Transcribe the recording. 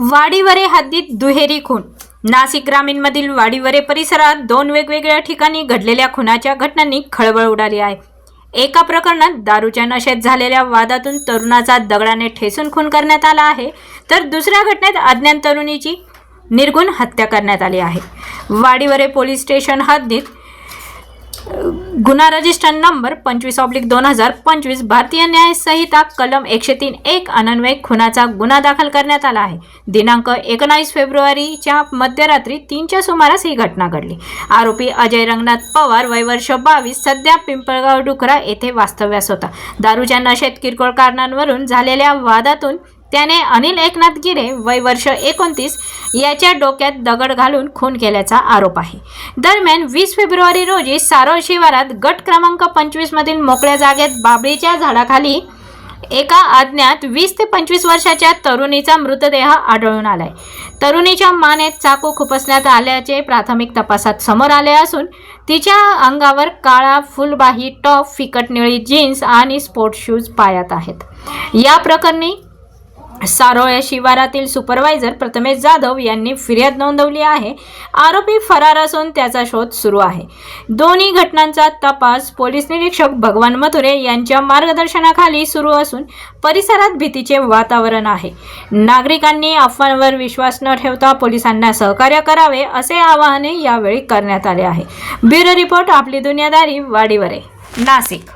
वाडीवरे हद्दीत दुहेरी खून। नाशिक ग्रामीणमधील वाडीवरे परिसरात दोन वेगवेगळ्या ठिकाणी घडलेल्या खुनाच्या घटनांनी खळबळ उडाली आहे। एका प्रकरणात दारूच्या नशेत झालेल्या वादातून तरुणाचा दगडाने ठेचून खून करण्यात आला आहे, तर दुसऱ्या घटनेत अज्ञात तरुणीची निर्घृण हत्या करण्यात आली आहे। वाडीवरे पोलीस स्टेशन हद्दीत गुन्हा रजिस्टर नंबर 25/2025 भारतीय न्याय संहिता कलम 103(1) अन्वये खुनाचा गुन्हा दाखल करण्यात आला आहे। दिनांक 19 फेब्रुवारीच्या मध्यरात्री 3च्या सुमारास ही घटना घडली। आरोपी अजय रंगनाथ पवार वय वर्ष 22 सध्या पिंपळगाव डुकरा येथे वास्तव्यास होता। दारूच्या नशेत किरकोळ कारणांवरून झालेल्या वादातून त्याने अनिल एकनाथ गिरे वय वर्ष 29 याच्या डोक्यात दगड घालून खून केल्याचा आरोप आहे। दरम्यान 20 फेब्रुवारी रोजी सारोळ शिवारात गट क्रमांक 25 मधील मोकळ्या जागेत बाभळीच्या झाडाखाली एका अज्ञात 20 ते 25 वर्षाच्या तरुणीचा मृतदेह आढळून आलाय। तरुणीच्या मानेत चाकू खुपसण्यात आल्याचे प्राथमिक तपासात समोर आले असून तिच्या अंगावर काळा फुलबाही टॉप, फिकट निळी जीन्स आणि स्पोर्ट शूज पायात आहेत। या प्रकरणी सारोळ शिवारातील सुपरवायझर प्रथमेश जाधव यांनी फिर्याद नोंदवली आहे। आरोपी फरार असून त्याचा शोध सुरू आहे। दोन्ही घटनांचा तपास पोलीस निरीक्षक भगवान मथुरे यांच्या मार्गदर्शनाखाली सुरू असून परिसरात भीतीचे वातावरण आहे। नागरिकांनी अफवांवर विश्वास न ठेवता पोलिसांना सहकार्य करावे असे आवाहन यावेळी करण्यात आले आहे। ब्युरो रिपोर्ट, आपली दुनियादारी, वाडीवरे, नाशिक।